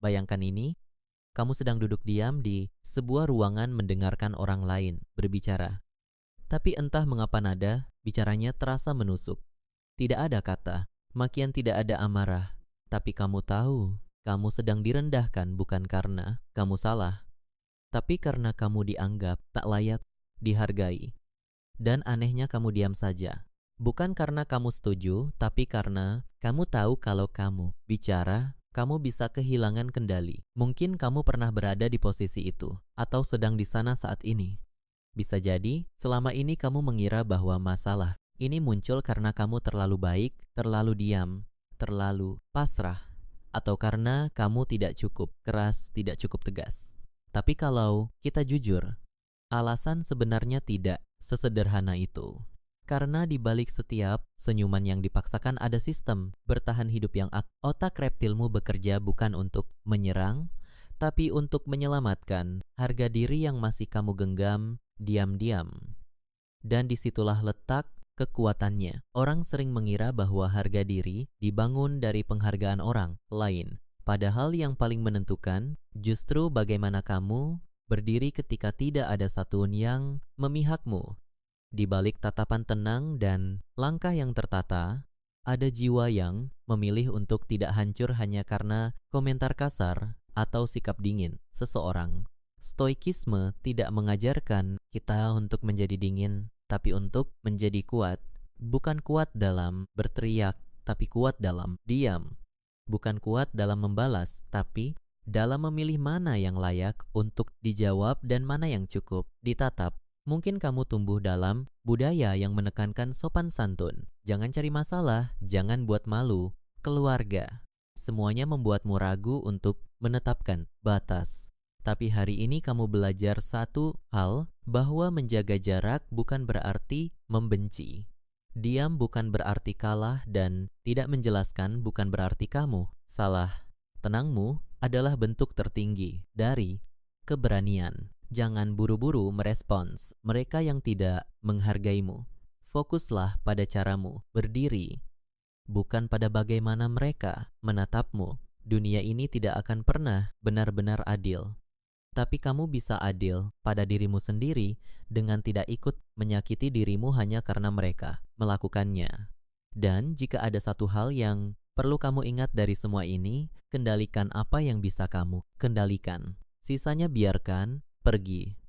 Bayangkan ini, kamu sedang duduk diam di sebuah ruangan mendengarkan orang lain berbicara. Tapi entah mengapa nada bicaranya terasa menusuk. Tidak ada kata, makian tidak ada amarah. Tapi kamu tahu, kamu sedang direndahkan bukan karena kamu salah, tapi karena kamu dianggap tak layak dihargai. Dan anehnya kamu diam saja. Bukan karena kamu setuju, tapi karena kamu tahu kalau kamu bicara, kamu bisa kehilangan kendali. Mungkin kamu pernah berada di posisi itu, atau sedang di sana saat ini. Bisa jadi, selama ini kamu mengira bahwa masalah ini muncul karena kamu terlalu baik, terlalu diam, terlalu pasrah, atau karena kamu tidak cukup keras, tidak cukup tegas. Tapi kalau kita jujur, alasan sebenarnya tidak sesederhana itu. Karena di balik setiap senyuman yang dipaksakan ada sistem bertahan hidup yang otak reptilmu bekerja bukan untuk menyerang, tapi untuk menyelamatkan harga diri yang masih kamu genggam diam-diam. Dan disitulah letak kekuatannya. Orang sering mengira bahwa harga diri dibangun dari penghargaan orang lain. Padahal yang paling menentukan justru bagaimana kamu berdiri ketika tidak ada satupun yang memihakmu. Di balik tatapan tenang dan langkah yang tertata, ada jiwa yang memilih untuk tidak hancur hanya karena komentar kasar atau sikap dingin seseorang. Stoikisme tidak mengajarkan kita untuk menjadi dingin, tapi untuk menjadi kuat. Bukan kuat dalam berteriak, tapi kuat dalam diam. Bukan kuat dalam membalas, tapi dalam memilih mana yang layak untuk dijawab dan mana yang cukup ditatap. Mungkin kamu tumbuh dalam budaya yang menekankan sopan santun. Jangan cari masalah, jangan buat malu keluarga. Semuanya membuatmu ragu untuk menetapkan batas. Tapi hari ini kamu belajar satu hal, bahwa menjaga jarak bukan berarti membenci. Diam bukan berarti kalah, dan tidak menjelaskan bukan berarti kamu salah. Tenangmu adalah bentuk tertinggi dari keberanian. Jangan buru-buru merespons mereka yang tidak menghargaimu. Fokuslah pada caramu berdiri, bukan pada bagaimana mereka menatapmu. Dunia ini tidak akan pernah benar-benar adil. Tapi kamu bisa adil pada dirimu sendiri dengan tidak ikut menyakiti dirimu hanya karena mereka melakukannya. Dan jika ada satu hal yang perlu kamu ingat dari semua ini, kendalikan apa yang bisa kamu kendalikan. Sisanya biarkan pergi.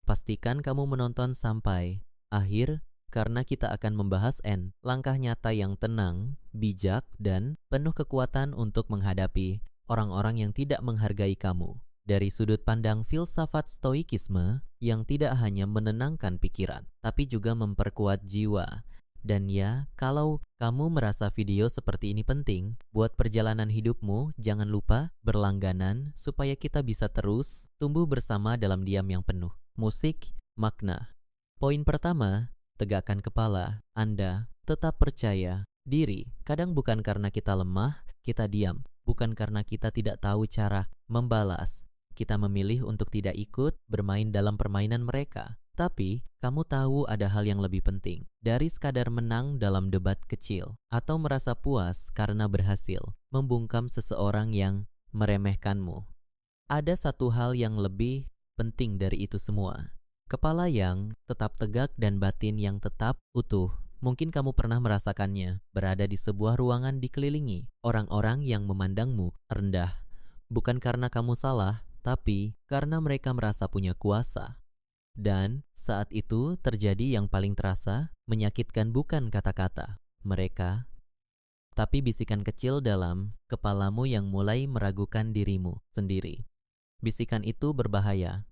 Pastikan kamu menonton sampai akhir karena kita akan membahas langkah nyata yang tenang, bijak, dan penuh kekuatan untuk menghadapi orang-orang yang tidak menghargai kamu. Dari sudut pandang filsafat stoikisme yang tidak hanya menenangkan pikiran, tapi juga memperkuat jiwa. Dan ya, kalau kamu merasa video seperti ini penting buat perjalanan hidupmu, jangan lupa berlangganan supaya kita bisa terus tumbuh bersama dalam diam yang penuh musik, makna. Poin pertama, tegakkan kepala. Anda tetap percaya diri. Kadang bukan karena kita lemah, kita diam. Bukan karena kita tidak tahu cara membalas. Kita memilih untuk tidak ikut bermain dalam permainan mereka. Tapi, kamu tahu ada hal yang lebih penting dari sekadar menang dalam debat kecil atau merasa puas karena berhasil membungkam seseorang yang meremehkanmu. Ada satu hal yang lebih penting dari itu semua. Kepala yang tetap tegak dan batin yang tetap utuh. Mungkin kamu pernah merasakannya, berada di sebuah ruangan dikelilingi orang-orang yang memandangmu rendah. Bukan karena kamu salah, tapi karena mereka merasa punya kuasa. Dan saat itu terjadi yang paling terasa, menyakitkan bukan kata-kata mereka, tapi bisikan kecil dalam kepalamu yang mulai meragukan dirimu sendiri. Bisikan itu berbahaya.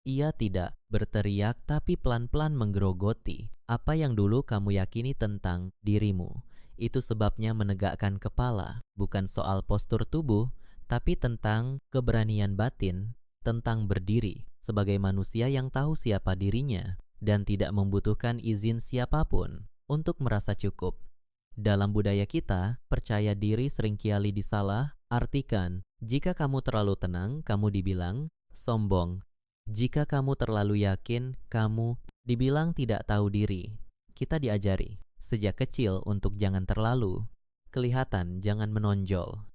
Ia tidak berteriak tapi pelan-pelan menggerogoti apa yang dulu kamu yakini tentang dirimu. Itu sebabnya menegakkan kepala bukan soal postur tubuh, tapi tentang keberanian batin, tentang berdiri sebagai manusia yang tahu siapa dirinya dan tidak membutuhkan izin siapapun untuk merasa cukup. Dalam budaya kita, percaya diri seringkali disalah artikan. Jika kamu terlalu tenang, kamu dibilang sombong. Jika kamu terlalu yakin, kamu dibilang tidak tahu diri. Kita diajari sejak kecil untuk jangan terlalu kelihatan, jangan menonjol.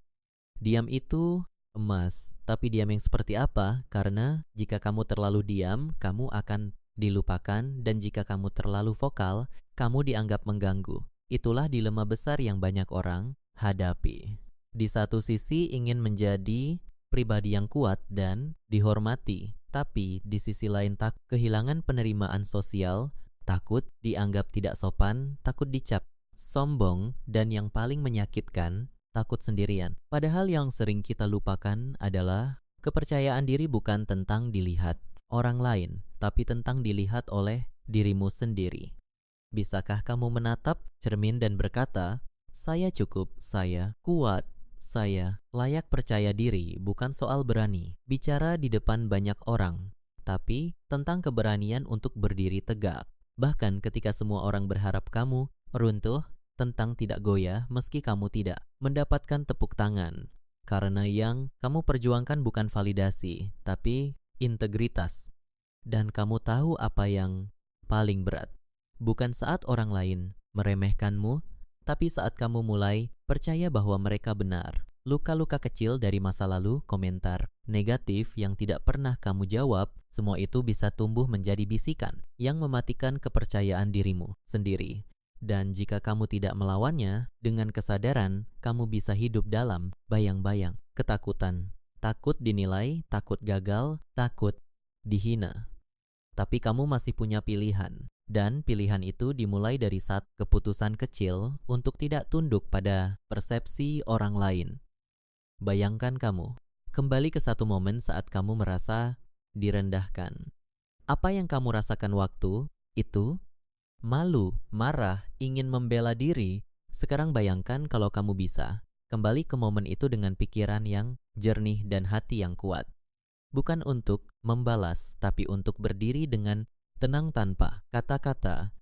Diam itu emas. Tapi diam yang seperti apa? Karena jika kamu terlalu diam, kamu akan dilupakan, dan jika kamu terlalu vokal, kamu dianggap mengganggu. Itulah dilema besar yang banyak orang hadapi. Di satu sisi ingin menjadi pribadi yang kuat dan dihormati, tapi di sisi lain kehilangan penerimaan sosial, takut dianggap tidak sopan, takut dicap sombong, dan yang paling menyakitkan, takut sendirian. Padahal yang sering kita lupakan adalah kepercayaan diri bukan tentang dilihat orang lain, tapi tentang dilihat oleh dirimu sendiri. Bisakah kamu menatap cermin dan berkata, "Saya cukup, saya kuat, saya layak percaya diri," bukan soal berani bicara di depan banyak orang, tapi tentang keberanian untuk berdiri tegak. Bahkan ketika semua orang berharap kamu runtuh, tentang tidak goyah meski kamu tidak mendapatkan tepuk tangan. Karena yang kamu perjuangkan bukan validasi, tapi integritas. Dan kamu tahu apa yang paling berat. Bukan saat orang lain meremehkanmu, tapi saat kamu mulai percaya bahwa mereka benar. Luka-luka kecil dari masa lalu, komentar negatif yang tidak pernah kamu jawab, semua itu bisa tumbuh menjadi bisikan yang mematikan kepercayaan dirimu sendiri. Dan jika kamu tidak melawannya, dengan kesadaran, kamu bisa hidup dalam bayang-bayang ketakutan. Takut dinilai, takut gagal, takut dihina. Tapi kamu masih punya pilihan. Dan pilihan itu dimulai dari satu keputusan kecil untuk tidak tunduk pada persepsi orang lain. Bayangkan kamu kembali ke satu momen saat kamu merasa direndahkan. Apa yang kamu rasakan waktu itu? Malu, marah, ingin membela diri. Sekarang bayangkan kalau kamu bisa kembali ke momen itu dengan pikiran yang jernih dan hati yang kuat. Bukan untuk membalas, tapi untuk berdiri dengan tenang tanpa kata-kata,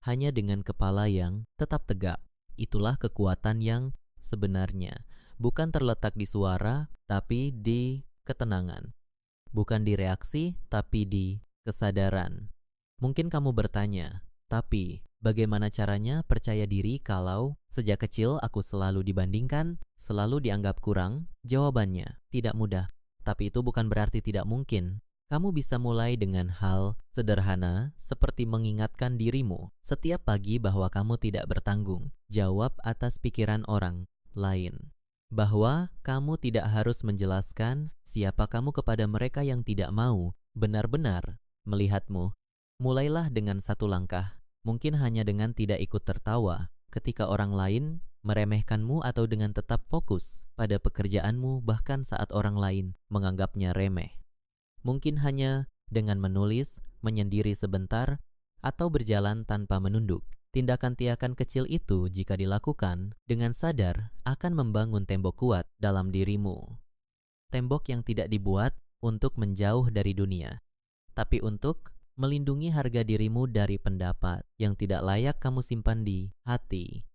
hanya dengan kepala yang tetap tegak. Itulah kekuatan yang sebenarnya. Bukan terletak di suara, tapi di ketenangan. Bukan di reaksi, tapi di kesadaran. Mungkin kamu bertanya, tapi bagaimana caranya percaya diri kalau sejak kecil aku selalu dibandingkan, selalu dianggap kurang? Jawabannya, tidak mudah. Tapi itu bukan berarti tidak mungkin. Kamu bisa mulai dengan hal sederhana seperti mengingatkan dirimu setiap pagi bahwa kamu tidak bertanggung jawab atas pikiran orang lain. Bahwa kamu tidak harus menjelaskan siapa kamu kepada mereka yang tidak mau benar-benar melihatmu. Mulailah dengan satu langkah, mungkin hanya dengan tidak ikut tertawa ketika orang lain meremehkanmu atau dengan tetap fokus pada pekerjaanmu bahkan saat orang lain menganggapnya remeh. Mungkin hanya dengan menulis, menyendiri sebentar, atau berjalan tanpa menunduk. Tindakan-tindakan kecil itu jika dilakukan dengan sadar akan membangun tembok kuat dalam dirimu. Tembok yang tidak dibuat untuk menjauh dari dunia, tapi untuk melindungi harga dirimu dari pendapat yang tidak layak kamu simpan di hati.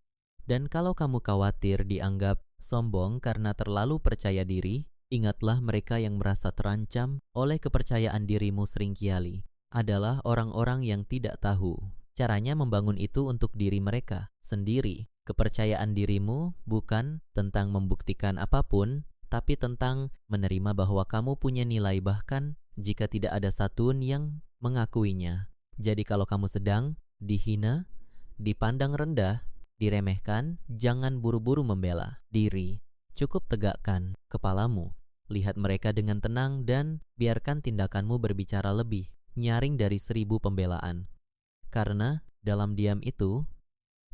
Dan kalau kamu khawatir dianggap sombong karena terlalu percaya diri, ingatlah mereka yang merasa terancam oleh kepercayaan dirimu seringkali adalah orang-orang yang tidak tahu caranya membangun itu untuk diri mereka sendiri. Kepercayaan dirimu bukan tentang membuktikan apapun, tapi tentang menerima bahwa kamu punya nilai bahkan jika tidak ada satupun yang mengakuinya. Jadi kalau kamu sedang dihina, dipandang rendah, diremehkan, jangan buru-buru membela diri. Cukup tegakkan kepalamu, lihat mereka dengan tenang dan biarkan tindakanmu berbicara lebih nyaring dari 1000 pembelaan. Karena dalam diam itu,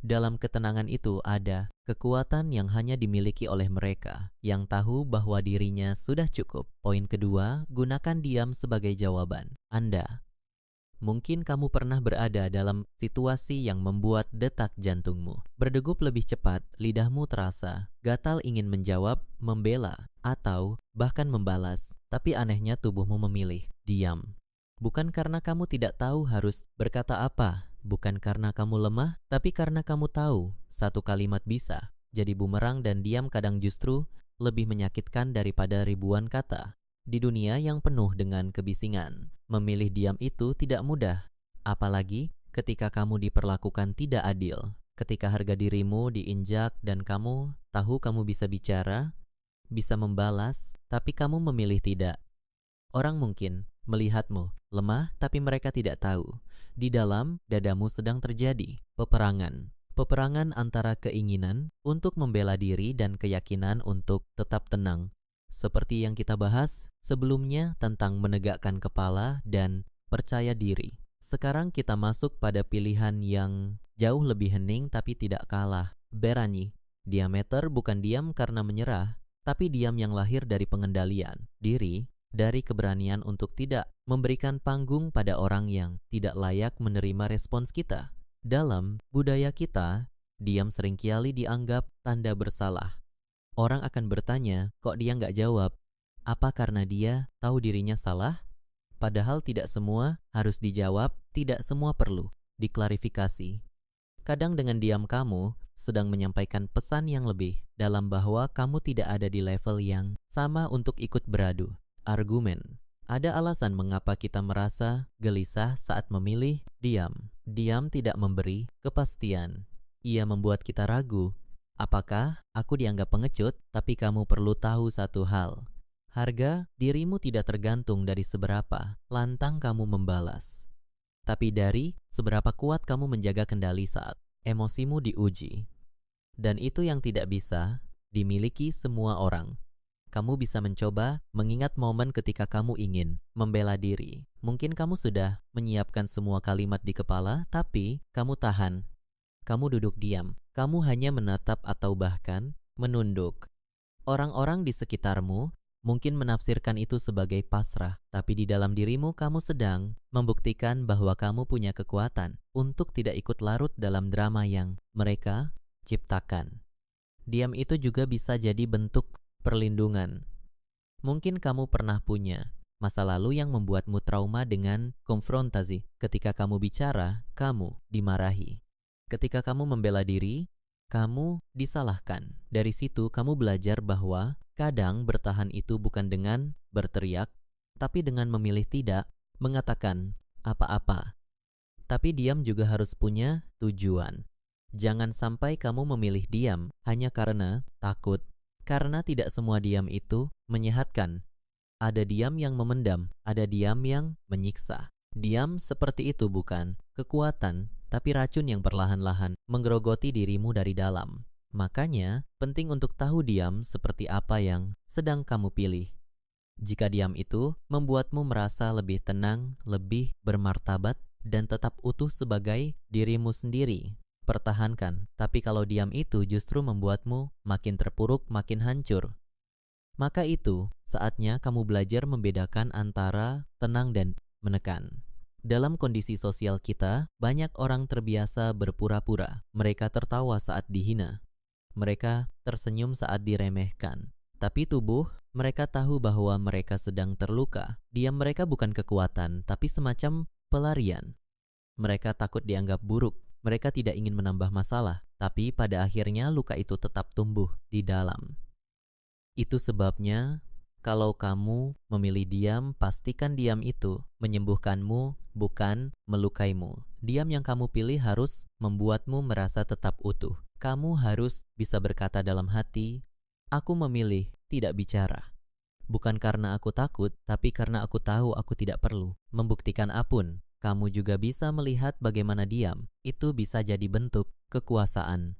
dalam ketenangan itu ada kekuatan yang hanya dimiliki oleh mereka yang tahu bahwa dirinya sudah cukup. Poin kedua, gunakan diam sebagai jawaban Anda. Mungkin kamu pernah berada dalam situasi yang membuat detak jantungmu berdegup lebih cepat, lidahmu terasa gatal ingin menjawab, membela, atau bahkan membalas. Tapi anehnya tubuhmu memilih diam. Bukan karena kamu tidak tahu harus berkata apa, bukan karena kamu lemah, tapi karena kamu tahu satu kalimat bisa jadi bumerang dan diam kadang justru lebih menyakitkan daripada ribuan kata. Di dunia yang penuh dengan kebisingan, memilih diam itu tidak mudah, apalagi ketika kamu diperlakukan tidak adil, ketika harga dirimu diinjak dan kamu tahu kamu bisa bicara, bisa membalas, tapi kamu memilih tidak. Orang mungkin melihatmu lemah, tapi mereka tidak tahu. Di dalam dadamu sedang terjadi peperangan. Peperangan antara keinginan untuk membela diri dan keyakinan untuk tetap tenang. Seperti yang kita bahas sebelumnya tentang menegakkan kepala dan percaya diri. Sekarang kita masuk pada pilihan yang jauh lebih hening tapi tidak kalah. Berani. Diameter bukan diam karena menyerah, tapi diam yang lahir dari pengendalian diri, dari keberanian untuk tidak memberikan panggung pada orang yang tidak layak menerima respons kita. Dalam budaya kita, diam seringkali dianggap tanda bersalah. Orang akan bertanya, kok dia nggak jawab? Apa karena dia tahu dirinya salah? Padahal tidak semua harus dijawab, tidak semua perlu diklarifikasi. Kadang dengan diam kamu sedang menyampaikan pesan yang lebih dalam bahwa kamu tidak ada di level yang sama untuk ikut beradu argumen. Ada alasan mengapa kita merasa gelisah saat memilih diam. Diam tidak memberi kepastian. Ia membuat kita ragu. Apakah aku dianggap pengecut? Tapi kamu perlu tahu satu hal. Harga dirimu tidak tergantung dari seberapa lantang kamu membalas, tapi dari seberapa kuat kamu menjaga kendali saat emosimu diuji. Dan itu yang tidak bisa dimiliki semua orang. Kamu bisa mencoba mengingat momen ketika kamu ingin membela diri. Mungkin kamu sudah menyiapkan semua kalimat di kepala, tapi kamu tahan. Kamu duduk diam. Kamu hanya menatap atau bahkan menunduk. Orang-orang di sekitarmu mungkin menafsirkan itu sebagai pasrah, tapi di dalam dirimu kamu sedang membuktikan bahwa kamu punya kekuatan untuk tidak ikut larut dalam drama yang mereka ciptakan. Diam itu juga bisa jadi bentuk perlindungan. Mungkin kamu pernah punya masa lalu yang membuatmu trauma dengan konfrontasi. Ketika kamu bicara, kamu dimarahi. Ketika kamu membela diri, kamu disalahkan. Dari situ kamu belajar bahwa kadang bertahan itu bukan dengan berteriak, tapi dengan memilih tidak mengatakan apa-apa. Tapi diam juga harus punya tujuan. Jangan sampai kamu memilih diam hanya karena takut. Karena tidak semua diam itu menyehatkan. Ada diam yang memendam, ada diam yang menyiksa. Diam seperti itu bukan kekuatan, tapi racun yang perlahan-lahan menggerogoti dirimu dari dalam. Makanya, penting untuk tahu diam seperti apa yang sedang kamu pilih. Jika diam itu membuatmu merasa lebih tenang, lebih bermartabat, dan tetap utuh sebagai dirimu sendiri, pertahankan. Tapi kalau diam itu justru membuatmu makin terpuruk, makin hancur, maka itu saatnya kamu belajar membedakan antara tenang dan menekan. Dalam kondisi sosial kita, banyak orang terbiasa berpura-pura. Mereka tertawa saat dihina. Mereka tersenyum saat diremehkan. Tapi tubuh mereka tahu bahwa mereka sedang terluka. Diam mereka bukan kekuatan, tapi semacam pelarian. Mereka takut dianggap buruk. Mereka tidak ingin menambah masalah, tapi pada akhirnya luka itu tetap tumbuh di dalam. Itu sebabnya, kalau kamu memilih diam, pastikan diam itu menyembuhkanmu, bukan melukaimu. Diam yang kamu pilih harus membuatmu merasa tetap utuh. Kamu harus bisa berkata dalam hati, aku memilih tidak bicara. Bukan karena aku takut, tapi karena aku tahu aku tidak perlu membuktikan apapun. Kamu juga bisa melihat bagaimana diam itu bisa jadi bentuk kekuasaan.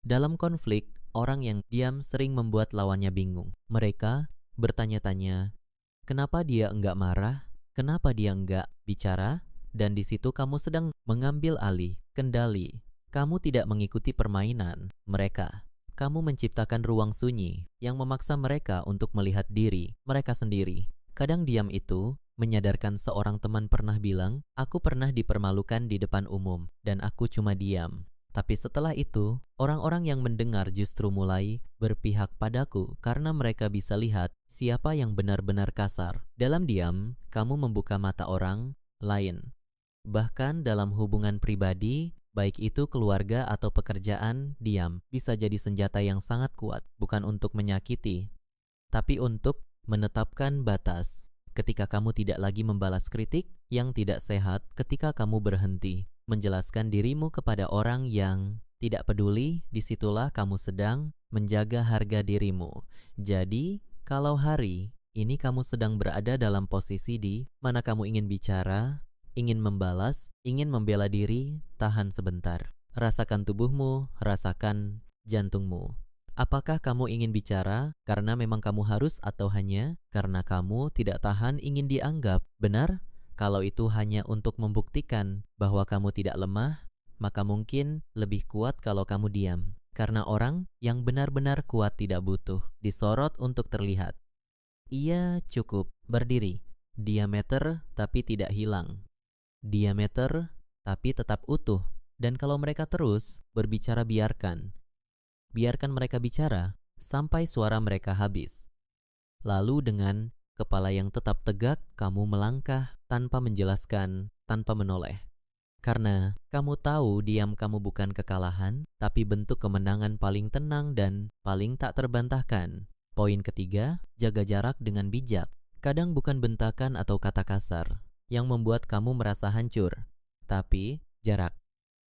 Dalam konflik, orang yang diam sering membuat lawannya bingung. Mereka bertanya-tanya, kenapa dia enggak marah? Kenapa dia enggak bicara? Dan di situ kamu sedang mengambil alih kendali. Kamu tidak mengikuti permainan mereka. Kamu menciptakan ruang sunyi yang memaksa mereka untuk melihat diri mereka sendiri. Kadang diam itu menyadarkan seorang teman pernah bilang, aku pernah dipermalukan di depan umum dan aku cuma diam. Tapi setelah itu, orang-orang yang mendengar justru mulai berpihak padaku karena mereka bisa lihat siapa yang benar-benar kasar. Dalam diam, kamu membuka mata orang lain. Bahkan dalam hubungan pribadi, baik itu keluarga atau pekerjaan, diam bisa jadi senjata yang sangat kuat, bukan untuk menyakiti, tapi untuk menetapkan batas. Ketika kamu tidak lagi membalas kritik yang tidak sehat, ketika kamu berhenti menjelaskan dirimu kepada orang yang Tidak peduli, disitulah kamu sedang menjaga harga dirimu. Jadi, kalau hari ini kamu sedang berada dalam posisi di mana kamu ingin bicara, ingin membalas, ingin membela diri, tahan sebentar. Rasakan tubuhmu, rasakan jantungmu. Apakah kamu ingin bicara karena memang kamu harus atau hanya karena kamu tidak tahan ingin dianggap benar? Kalau itu hanya untuk membuktikan bahwa kamu tidak lemah, maka mungkin lebih kuat kalau kamu diam. Karena orang yang benar-benar kuat tidak butuh disorot untuk terlihat. Ia cukup berdiri, diameter tapi tidak hilang. Diameter tapi tetap utuh. Dan kalau mereka terus berbicara, biarkan mereka bicara sampai suara mereka habis. Lalu dengan kepala yang tetap tegak, kamu melangkah tanpa menjelaskan, tanpa menoleh. Karena kamu tahu diam kamu bukan kekalahan, tapi bentuk kemenangan paling tenang dan paling tak terbantahkan. Poin ketiga, jaga jarak dengan bijak. Kadang bukan bentakan atau kata kasar yang membuat kamu merasa hancur, tapi jarak.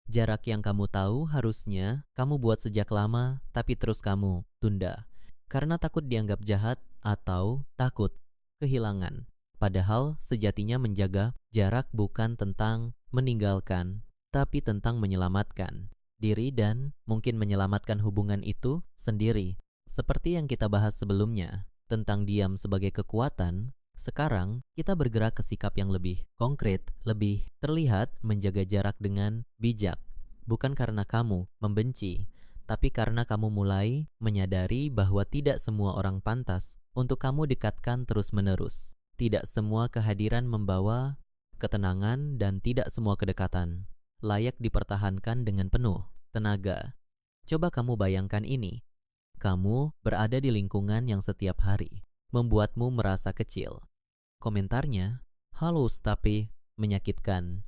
Jarak yang kamu tahu harusnya kamu buat sejak lama, tapi terus kamu tunda. Karena takut dianggap jahat atau takut kehilangan. Padahal sejatinya menjaga jarak bukan tentang meninggalkan, tapi tentang menyelamatkan diri dan mungkin menyelamatkan hubungan itu sendiri. Seperti yang kita bahas sebelumnya tentang diam sebagai kekuatan, sekarang kita bergerak ke sikap yang lebih konkret, lebih terlihat menjaga jarak dengan bijak. Bukan karena kamu membenci, tapi karena kamu mulai menyadari bahwa tidak semua orang pantas untuk kamu dekatkan terus-menerus. Tidak semua kehadiran membawa ketenangan dan tidak semua kedekatan layak dipertahankan dengan penuh tenaga. Coba kamu bayangkan ini. Kamu berada di lingkungan yang setiap hari membuatmu merasa kecil. Komentarnya halus tapi menyakitkan.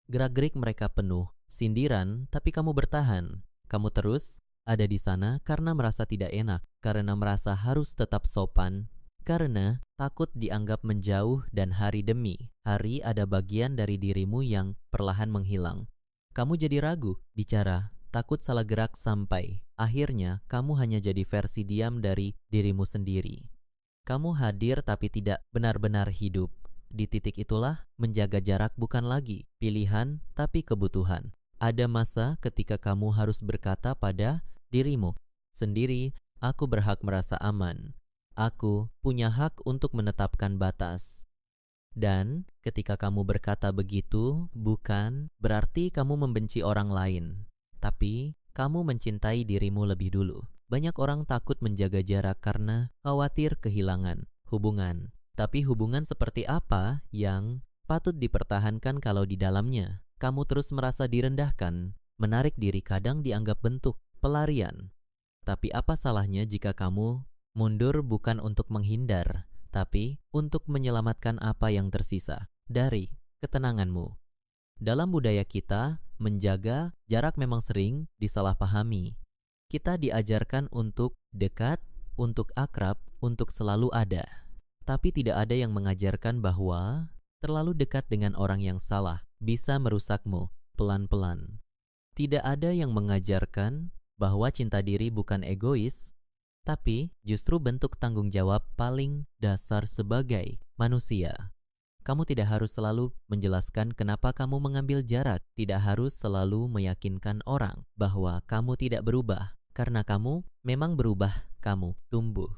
Gerak-gerik mereka penuh sindiran, tapi kamu bertahan. Kamu terus ada di sana karena merasa tidak enak, karena merasa harus tetap sopan, karena takut dianggap menjauh dan hari demi hari ada bagian dari dirimu yang perlahan menghilang. Kamu jadi ragu bicara, takut salah gerak sampai akhirnya kamu hanya jadi versi diam dari dirimu sendiri. Kamu hadir tapi tidak benar-benar hidup. Di titik itulah menjaga jarak bukan lagi pilihan tapi kebutuhan. Ada masa ketika kamu harus berkata pada dirimu sendiri, aku berhak merasa aman. Aku punya hak untuk menetapkan batas. Dan ketika kamu berkata begitu, bukan berarti kamu membenci orang lain, tapi kamu mencintai dirimu lebih dulu. Banyak orang takut menjaga jarak karena khawatir kehilangan hubungan. Tapi hubungan seperti apa yang patut dipertahankan kalau di dalamnya kamu terus merasa direndahkan? Menarik diri kadang dianggap bentuk pelarian. Tapi apa salahnya jika kamu mundur bukan untuk menghindar, tapi untuk menyelamatkan apa yang tersisa dari ketenanganmu? Dalam budaya kita, menjaga jarak memang sering disalahpahami. Kita diajarkan untuk dekat, untuk akrab, untuk selalu ada. Tapi tidak ada yang mengajarkan bahwa terlalu dekat dengan orang yang salah bisa merusakmu pelan-pelan. Tidak ada yang mengajarkan bahwa cinta diri bukan egois, tapi justru bentuk tanggung jawab paling dasar sebagai manusia. Kamu tidak harus selalu menjelaskan kenapa kamu mengambil jarak, tidak harus selalu meyakinkan orang bahwa kamu tidak berubah, karena kamu memang berubah, kamu tumbuh.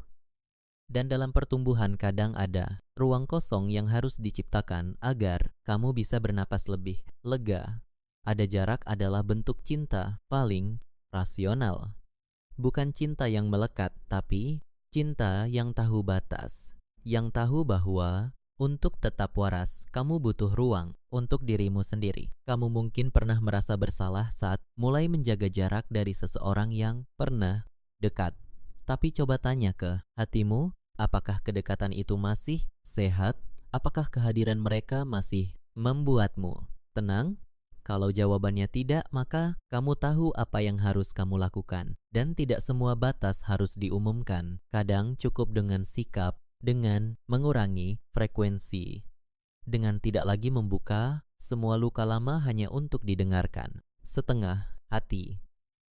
Dan dalam pertumbuhan kadang ada ruang kosong yang harus diciptakan agar kamu bisa bernapas lebih lega. Ada jarak adalah bentuk cinta paling rasional. Bukan cinta yang melekat, tapi cinta yang tahu batas. Yang tahu bahwa untuk tetap waras, kamu butuh ruang untuk dirimu sendiri. Kamu mungkin pernah merasa bersalah saat mulai menjaga jarak dari seseorang yang pernah dekat. Tapi coba tanya ke hatimu, apakah kedekatan itu masih sehat? Apakah kehadiran mereka masih membuatmu tenang? Kalau jawabannya tidak, maka kamu tahu apa yang harus kamu lakukan. Dan tidak semua batas harus diumumkan. Kadang cukup dengan sikap, dengan mengurangi frekuensi, dengan tidak lagi membuka semua luka lama hanya untuk didengarkan setengah hati.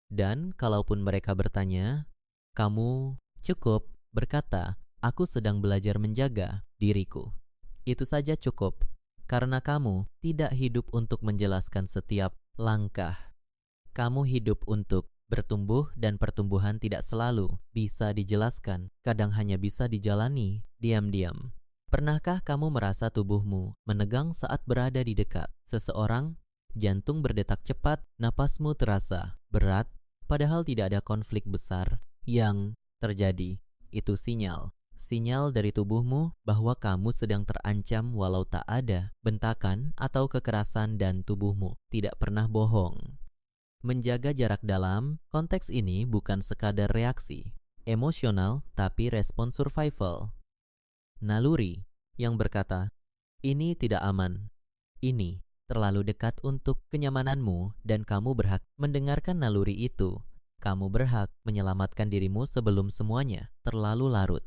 Dan kalaupun mereka bertanya, kamu cukup berkata, "Aku sedang belajar menjaga diriku." Itu saja cukup, karena kamu tidak hidup untuk menjelaskan setiap langkah. Kamu hidup untuk bertumbuh, dan pertumbuhan tidak selalu bisa dijelaskan, kadang hanya bisa dijalani diam-diam. Pernahkah kamu merasa tubuhmu menegang saat berada di dekat seseorang? Jantung berdetak cepat, napasmu terasa berat, padahal tidak ada konflik besar yang terjadi. Itu sinyal dari tubuhmu bahwa kamu sedang terancam walau tak ada bentakan atau kekerasan, dan tubuhmu tidak pernah bohong. Menjaga jarak dalam konteks ini bukan sekadar reaksi emosional, tapi respon survival. Naluri yang berkata, "Ini tidak aman. Ini terlalu dekat untuk kenyamananmu," dan kamu berhak mendengarkan naluri itu. Kamu berhak menyelamatkan dirimu sebelum semuanya terlalu larut.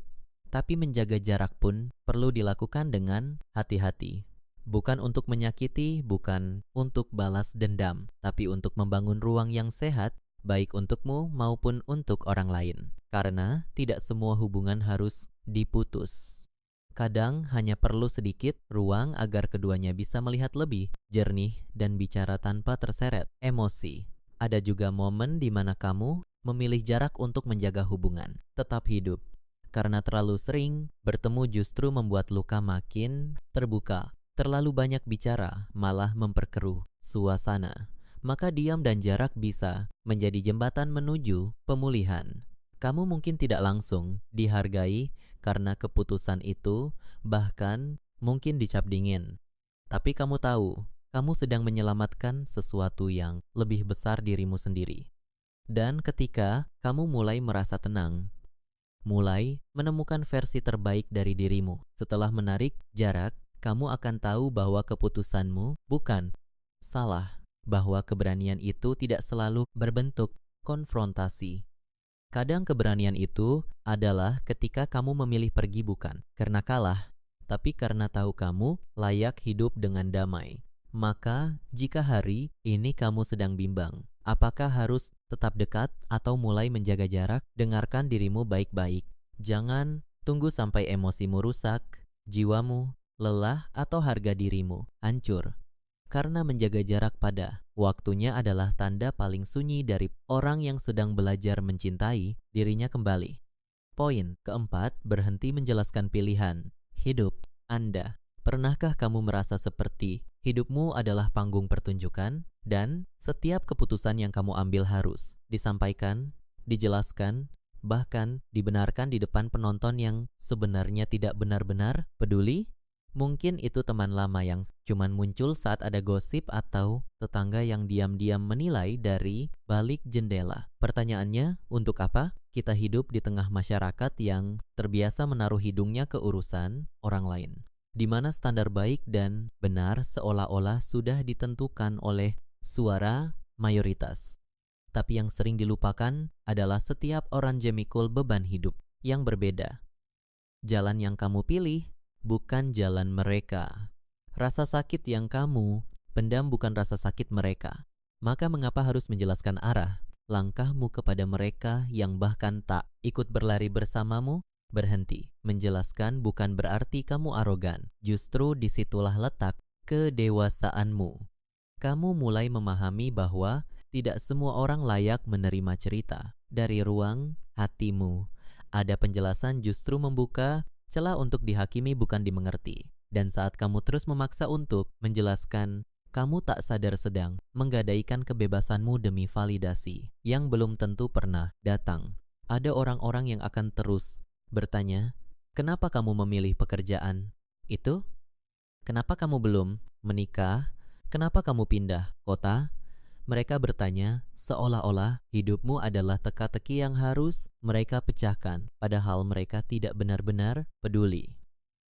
Tapi menjaga jarak pun perlu dilakukan dengan hati-hati. Bukan untuk menyakiti, bukan untuk balas dendam, tapi untuk membangun ruang yang sehat, baik untukmu maupun untuk orang lain. Karena tidak semua hubungan harus diputus. Kadang hanya perlu sedikit ruang agar keduanya bisa melihat lebih jernih dan bicara tanpa terseret emosi. Ada juga momen di mana kamu memilih jarak untuk menjaga hubungan tetap hidup. Karena terlalu sering bertemu justru membuat luka makin terbuka. Terlalu banyak bicara malah memperkeruh suasana. Maka diam dan jarak bisa menjadi jembatan menuju pemulihan. Kamu mungkin tidak langsung dihargai karena keputusan itu, bahkan mungkin dicap dingin. Tapi kamu tahu, kamu sedang menyelamatkan sesuatu yang lebih besar dirimu sendiri. Dan ketika kamu mulai merasa tenang, mulai menemukan versi terbaik dari dirimu setelah menarik jarak, kamu akan tahu bahwa keputusanmu bukan salah, bahwa keberanian itu tidak selalu berbentuk konfrontasi. Kadang keberanian itu adalah ketika kamu memilih pergi bukan karena kalah, tapi karena tahu kamu layak hidup dengan damai. Maka, jika hari ini kamu sedang bimbang, apakah harus tetap dekat atau mulai menjaga jarak, dengarkan dirimu baik-baik. Jangan tunggu sampai emosimu rusak, jiwamu lelah, atau harga dirimu hancur. Karena menjaga jarak pada waktunya adalah tanda paling sunyi dari orang yang sedang belajar mencintai dirinya kembali. Poin keempat, berhenti menjelaskan pilihan hidup Anda. Pernahkah kamu merasa seperti hidupmu adalah panggung pertunjukan, dan setiap keputusan yang kamu ambil harus disampaikan, dijelaskan, bahkan dibenarkan di depan penonton yang sebenarnya tidak benar-benar peduli? Mungkin itu teman lama yang cuman muncul saat ada gosip, atau tetangga yang diam-diam menilai dari balik jendela. Pertanyaannya, untuk apa kita hidup di tengah masyarakat yang terbiasa menaruh hidungnya ke urusan orang lain, di mana standar baik dan benar seolah-olah sudah ditentukan oleh suara mayoritas. Tapi yang sering dilupakan adalah setiap orang memikul beban hidup yang berbeda. Jalan yang kamu pilih bukan jalan mereka. Rasa sakit yang kamu pendam bukan rasa sakit mereka. Maka mengapa harus menjelaskan arah langkahmu kepada mereka yang bahkan tak ikut berlari bersamamu? Berhenti menjelaskan bukan berarti kamu arogan. Justru disitulah letak kedewasaanmu. Kamu mulai memahami bahwa tidak semua orang layak menerima cerita dari ruang hatimu. Ada penjelasan justru membuka celah untuk dihakimi, bukan dimengerti. Dan saat kamu terus memaksa untuk menjelaskan, kamu tak sadar sedang menggadaikan kebebasanmu demi validasi yang belum tentu pernah datang. Ada orang-orang yang akan terus bertanya, kenapa kamu memilih pekerjaan itu? Kenapa kamu belum menikah? Kenapa kamu pindah kota? Mereka bertanya seolah-olah hidupmu adalah teka-teki yang harus mereka pecahkan, padahal mereka tidak benar-benar peduli.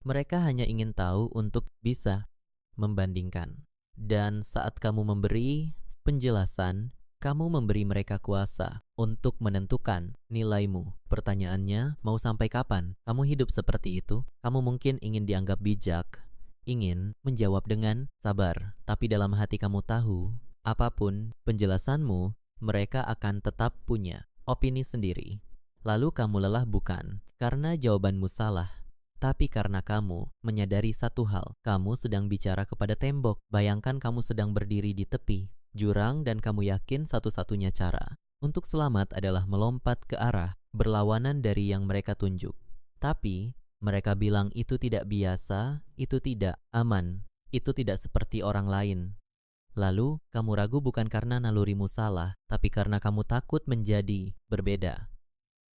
Mereka hanya ingin tahu untuk bisa membandingkan. Dan saat kamu memberi penjelasan, kamu memberi mereka kuasa untuk menentukan nilaimu. Pertanyaannya, mau sampai kapan kamu hidup seperti itu? Kamu mungkin ingin dianggap bijak, ingin menjawab dengan sabar, tapi dalam hati kamu tahu, apapun penjelasanmu, mereka akan tetap punya opini sendiri. Lalu kamu lelah bukan karena jawabanmu salah, tapi karena kamu menyadari satu hal, kamu sedang bicara kepada tembok. Bayangkan kamu sedang berdiri di tepi jurang dan kamu yakin satu-satunya cara untuk selamat adalah melompat ke arah berlawanan dari yang mereka tunjuk. Tapi mereka bilang itu tidak biasa, itu tidak aman, itu tidak seperti orang lain. Lalu kamu ragu bukan karena nalurimu salah, tapi karena kamu takut menjadi berbeda.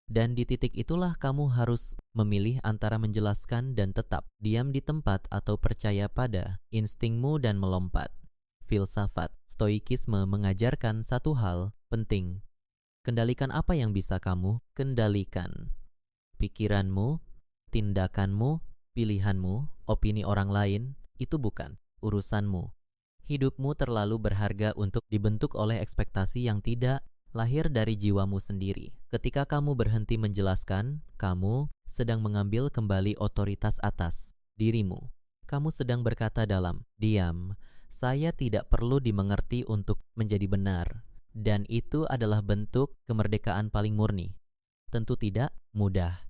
Dan di titik itulah kamu harus memilih antara menjelaskan dan tetap diam di tempat atau percaya pada instingmu dan melompat. Filsafat Stoikisme mengajarkan satu hal penting. Kendalikan apa yang bisa kamu kendalikan. Pikiranmu, tindakanmu, pilihanmu, opini orang lain, itu bukan urusanmu. Hidupmu terlalu berharga untuk dibentuk oleh ekspektasi yang tidak lahir dari jiwamu sendiri. Ketika kamu berhenti menjelaskan, kamu sedang mengambil kembali otoritas atas dirimu. Kamu sedang berkata dalam diam, saya tidak perlu dimengerti untuk menjadi benar. Dan itu adalah bentuk kemerdekaan paling murni. Tentu tidak mudah.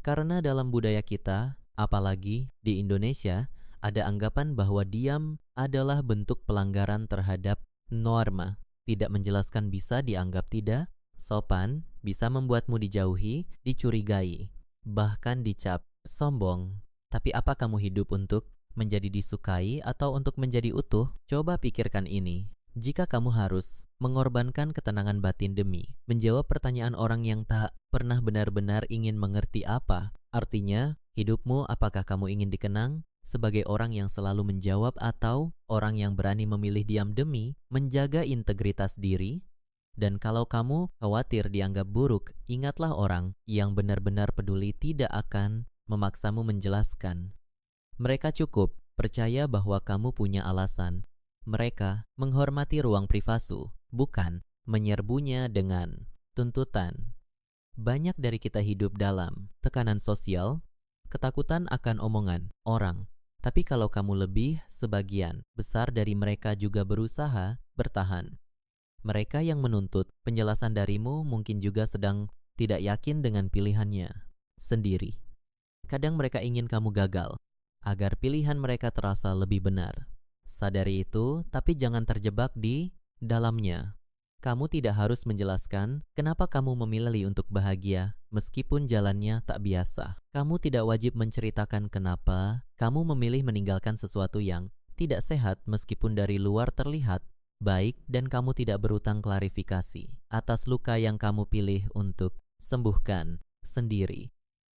Karena dalam budaya kita, apalagi di Indonesia, ada anggapan bahwa diam adalah bentuk pelanggaran terhadap norma. Tidak menjelaskan bisa dianggap tidak sopan, bisa membuatmu dijauhi, dicurigai, bahkan dicap sombong. Tapi apa kamu hidup untuk menjadi disukai atau untuk menjadi utuh? Coba pikirkan ini. Jika kamu harus mengorbankan ketenangan batin demi menjawab pertanyaan orang yang tak pernah benar-benar ingin mengerti apa artinya hidupmu, apakah kamu ingin dikenang sebagai orang yang selalu menjawab atau orang yang berani memilih diam demi menjaga integritas diri? Dan kalau kamu khawatir dianggap buruk, ingatlah orang yang benar-benar peduli tidak akan memaksamu menjelaskan. Mereka cukup percaya bahwa kamu punya alasan. Mereka menghormati ruang privasu, bukan menyerbunya dengan tuntutan. Banyak dari kita hidup dalam tekanan sosial, ketakutan akan omongan orang. Tapi kalau kamu lebih, sebagian besar dari mereka juga berusaha bertahan. Mereka yang menuntut penjelasan darimu mungkin juga sedang tidak yakin dengan pilihannya sendiri. Kadang mereka ingin kamu gagal, agar pilihan mereka terasa lebih benar. Sadari itu, tapi jangan terjebak di dalamnya. Kamu tidak harus menjelaskan kenapa kamu memilih untuk bahagia, meskipun jalannya tak biasa. Kamu tidak wajib menceritakan kenapa kamu memilih meninggalkan sesuatu yang tidak sehat meskipun dari luar terlihat baik dan kamu tidak berutang klarifikasi atas luka yang kamu pilih untuk sembuhkan sendiri.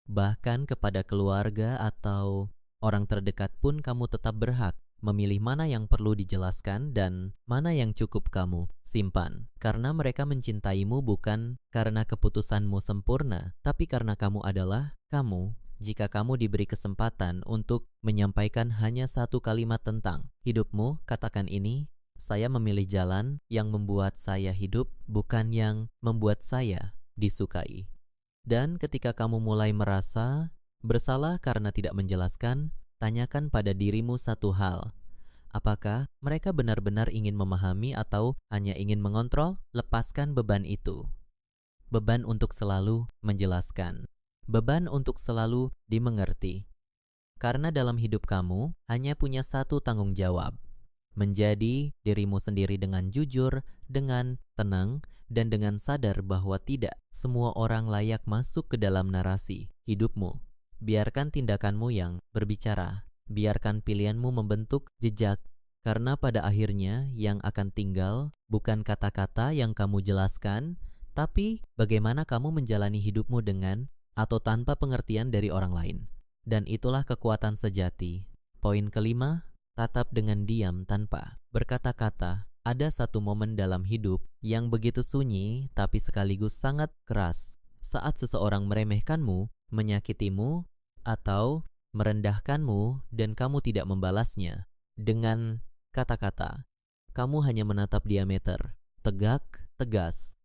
Bahkan kepada keluarga atau orang terdekat pun kamu tetap berhak memilih mana yang perlu dijelaskan dan mana yang cukup kamu simpan. Karena mereka mencintaimu bukan karena keputusanmu sempurna, tapi karena kamu adalah kamu. Jika kamu diberi kesempatan untuk menyampaikan hanya satu kalimat tentang hidupmu, katakan ini, saya memilih jalan yang membuat saya hidup, bukan yang membuat saya disukai. Dan ketika kamu mulai merasa bersalah karena tidak menjelaskan, tanyakan pada dirimu satu hal. Apakah mereka benar-benar ingin memahami atau hanya ingin mengontrol? Lepaskan beban itu. Beban untuk selalu menjelaskan. Beban untuk selalu dimengerti. Karena dalam hidup kamu hanya punya satu tanggung jawab. Menjadi dirimu sendiri dengan jujur, dengan tenang, dan dengan sadar bahwa tidak semua orang layak masuk ke dalam narasi hidupmu. Biarkan tindakanmu yang berbicara. Biarkan pilihanmu membentuk jejak. Karena pada akhirnya yang akan tinggal bukan kata-kata yang kamu jelaskan, tapi bagaimana kamu menjalani hidupmu dengan atau tanpa pengertian dari orang lain. Dan itulah kekuatan sejati. Poin kelima, tatap dengan diam tanpa berkata-kata. Ada satu momen dalam hidup yang begitu sunyi tapi sekaligus sangat keras. Saat seseorang meremehkanmu, menyakitimu, atau merendahkanmu dan kamu tidak membalasnya dengan kata-kata. Kamu hanya menatap diameter, tegak, tegas.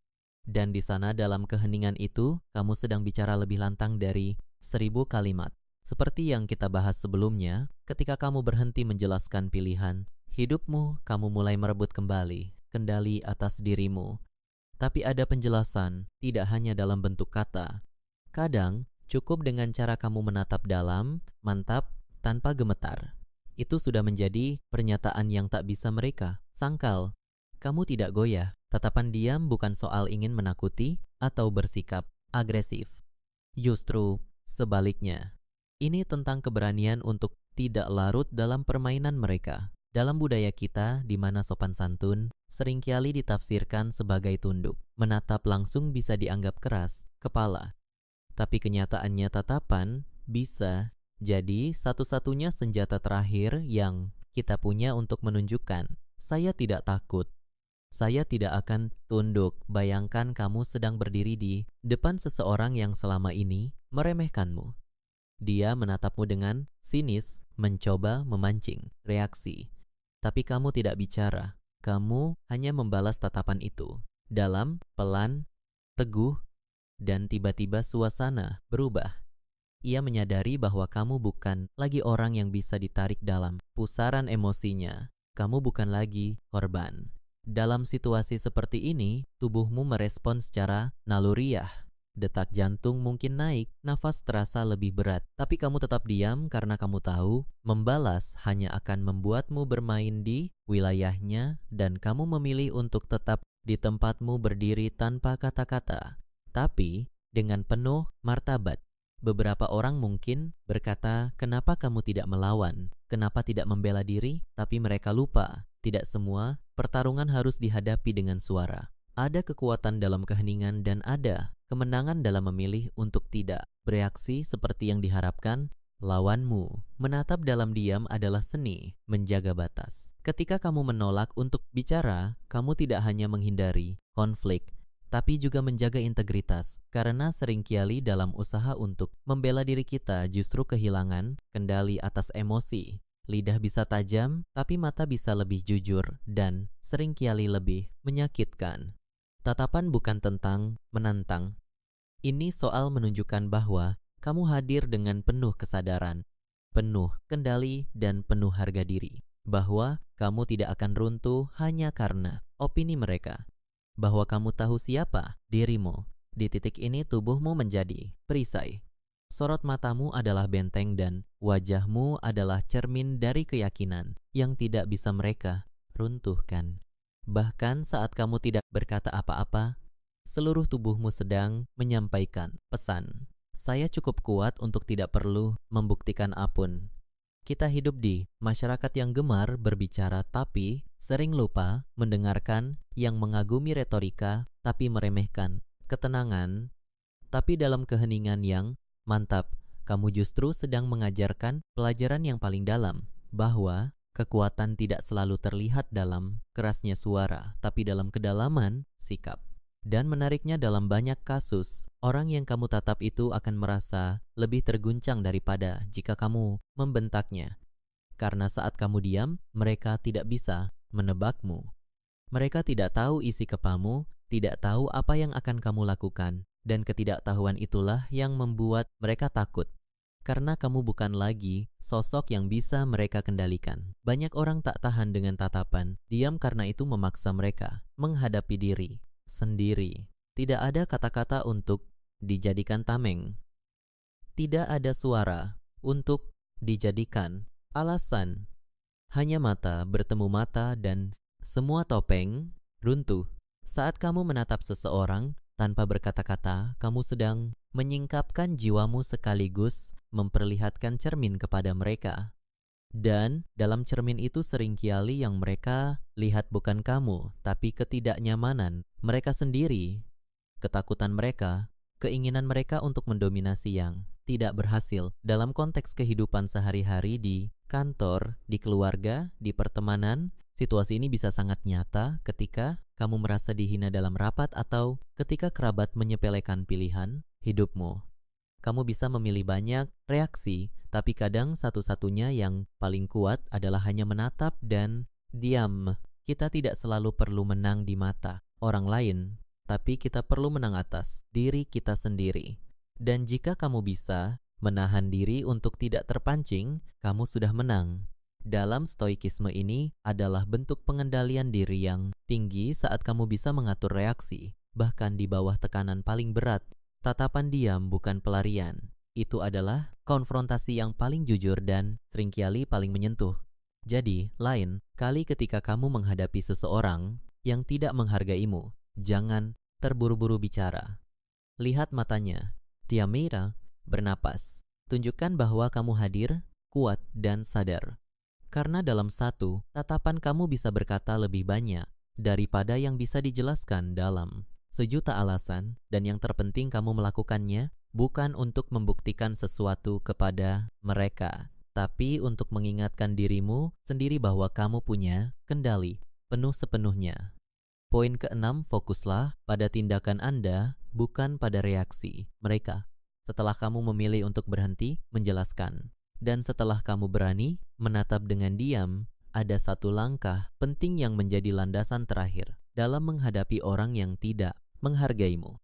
Dan di sana dalam keheningan itu, kamu sedang bicara lebih lantang dari 1000 kalimat. Seperti yang kita bahas sebelumnya, ketika kamu berhenti menjelaskan pilihan hidupmu, kamu mulai merebut kembali kendali atas dirimu. Tapi ada penjelasan, tidak hanya dalam bentuk kata. Kadang, cukup dengan cara kamu menatap dalam, mantap, tanpa gemetar. Itu sudah menjadi pernyataan yang tak bisa mereka sangkal. Kamu tidak goyah. Tatapan diam bukan soal ingin menakuti atau bersikap agresif. Justru sebaliknya. Ini tentang keberanian untuk tidak larut dalam permainan mereka. Dalam budaya kita, di mana sopan santun seringkali ditafsirkan sebagai tunduk. Menatap langsung bisa dianggap keras kepala. Tapi kenyataannya tatapan bisa jadi satu-satunya senjata terakhir yang kita punya untuk menunjukkan, saya tidak takut. Saya tidak akan tunduk. Bayangkan kamu sedang berdiri di depan seseorang yang selama ini meremehkanmu. Dia menatapmu dengan sinis, mencoba memancing reaksi. Tapi kamu tidak bicara. Kamu hanya membalas tatapan itu. Dalam, pelan, teguh, dan tiba-tiba suasana berubah. Ia menyadari bahwa kamu bukan lagi orang yang bisa ditarik dalam pusaran emosinya. Kamu bukan lagi korban. Dalam situasi seperti ini, tubuhmu merespon secara naluriah. Detak jantung mungkin naik, nafas terasa lebih berat. Tapi kamu tetap diam karena kamu tahu membalas hanya akan membuatmu bermain di wilayahnya dan kamu memilih untuk tetap di tempatmu berdiri tanpa kata-kata. Tapi dengan penuh martabat. Beberapa orang mungkin berkata, kenapa kamu tidak melawan? Kenapa tidak membela diri? Tapi mereka lupa, tidak semua pertarungan harus dihadapi dengan suara. Ada kekuatan dalam keheningan dan ada kemenangan dalam memilih untuk tidak bereaksi seperti yang diharapkan lawanmu. Menatap dalam diam adalah seni menjaga batas. Ketika kamu menolak untuk bicara, kamu tidak hanya menghindari konflik, tapi juga menjaga integritas, karena seringkali dalam usaha untuk membela diri kita justru kehilangan kendali atas emosi. Lidah bisa tajam, tapi mata bisa lebih jujur dan seringkali lebih menyakitkan. Tatapan bukan tentang menantang. Ini soal menunjukkan bahwa kamu hadir dengan penuh kesadaran, penuh kendali, dan penuh harga diri. Bahwa kamu tidak akan runtuh hanya karena opini mereka. Bahwa kamu tahu siapa dirimu. Di titik ini tubuhmu menjadi perisai. Sorot matamu adalah benteng dan wajahmu adalah cermin dari keyakinan yang tidak bisa mereka runtuhkan. Bahkan saat kamu tidak berkata apa-apa, seluruh tubuhmu sedang menyampaikan pesan. Saya cukup kuat untuk tidak perlu membuktikan apapun. Kita hidup di masyarakat yang gemar berbicara tapi sering lupa mendengarkan, yang mengagumi retorika tapi meremehkan ketenangan. Tapi dalam keheningan yang mantap, kamu justru sedang mengajarkan pelajaran yang paling dalam, bahwa kekuatan tidak selalu terlihat dalam kerasnya suara, tapi dalam kedalaman sikap. Dan menariknya, dalam banyak kasus, orang yang kamu tatap itu akan merasa lebih terguncang daripada jika kamu membentaknya. Karena saat kamu diam, mereka tidak bisa menebakmu. Mereka tidak tahu isi kepalamu, tidak tahu apa yang akan kamu lakukan, dan ketidaktahuan itulah yang membuat mereka takut. Karena kamu bukan lagi sosok yang bisa mereka kendalikan. Banyak orang tak tahan dengan tatapan, diam karena itu memaksa mereka menghadapi diri sendiri. Tidak ada kata-kata untuk dijadikan tameng. Tidak ada suara untuk dijadikan alasan. Hanya mata bertemu mata dan semua topeng runtuh. Saat kamu menatap seseorang tanpa berkata-kata, kamu sedang menyingkapkan jiwamu sekaligus memperlihatkan cermin kepada mereka. Dan dalam cermin itu seringkali yang mereka lihat bukan kamu, tapi ketidaknyamanan mereka sendiri, ketakutan mereka, keinginan mereka untuk mendominasi yang tidak berhasil. Dalam konteks kehidupan sehari-hari di kantor, di keluarga, di pertemanan, situasi ini bisa sangat nyata ketika kamu merasa dihina dalam rapat atau ketika kerabat menyepelekan pilihan hidupmu. Kamu bisa memilih banyak reaksi, tapi kadang satu-satunya yang paling kuat adalah hanya menatap dan diam. Kita tidak selalu perlu menang di mata orang lain, tapi kita perlu menang atas diri kita sendiri. Dan jika kamu bisa menahan diri untuk tidak terpancing, kamu sudah menang. Dalam stoikisme ini adalah bentuk pengendalian diri yang tinggi saat kamu bisa mengatur reaksi. bahkan di bawah tekanan paling berat. Tatapan diam bukan pelarian. Itu adalah konfrontasi yang paling jujur dan seringkali paling menyentuh. Jadi, lain kali ketika kamu menghadapi seseorang yang tidak menghargaimu, jangan terburu-buru bicara. Lihat matanya. Dia merah, bernapas. Tunjukkan bahwa kamu hadir, kuat, dan sadar. Karena dalam satu, tatapan kamu bisa berkata lebih banyak daripada yang bisa dijelaskan dalam sejuta alasan, dan yang terpenting kamu melakukannya bukan untuk membuktikan sesuatu kepada mereka, tapi untuk mengingatkan dirimu sendiri bahwa kamu punya kendali penuh sepenuhnya. Poin keenam, fokuslah pada tindakan Anda, bukan pada reaksi mereka. Setelah kamu memilih untuk berhenti menjelaskan, dan setelah kamu berani menatap dengan diam, ada satu langkah penting yang menjadi landasan terakhir dalam menghadapi orang yang tidak menghargaimu.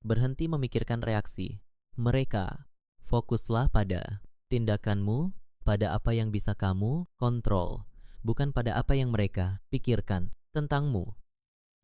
Berhenti memikirkan reaksi mereka. Fokuslah pada tindakanmu, pada apa yang bisa kamu kontrol, bukan pada apa yang mereka pikirkan tentangmu.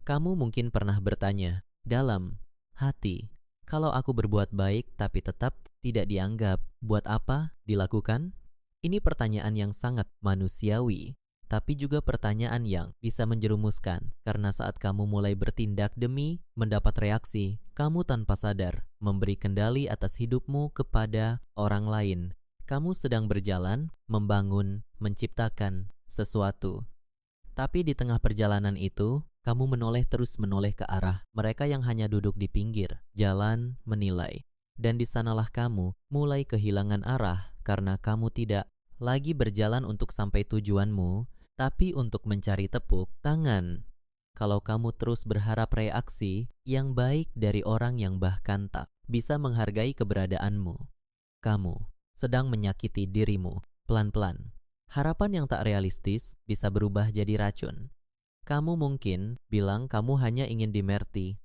Kamu mungkin pernah bertanya dalam hati, kalau aku berbuat baik tapi tetap tidak dianggap, buat apa dilakukan? Ini pertanyaan yang sangat manusiawi, tapi juga pertanyaan yang bisa menjerumuskan, karena saat kamu mulai bertindak demi mendapat reaksi, kamu tanpa sadar memberi kendali atas hidupmu kepada orang lain. Kamu sedang berjalan, membangun, menciptakan sesuatu. Tapi di tengah perjalanan itu, kamu terus menoleh ke arah mereka yang hanya duduk di pinggir jalan menilai. Dan di sanalah kamu mulai kehilangan arah, karena kamu tidak lagi berjalan untuk sampai tujuanmu, tapi untuk mencari tepuk tangan. Kalau kamu terus berharap reaksi yang baik dari orang yang bahkan tak bisa menghargai keberadaanmu, kamu sedang menyakiti dirimu pelan-pelan. Harapan yang tak realistis bisa berubah jadi racun. Kamu mungkin bilang kamu hanya ingin dimengerti,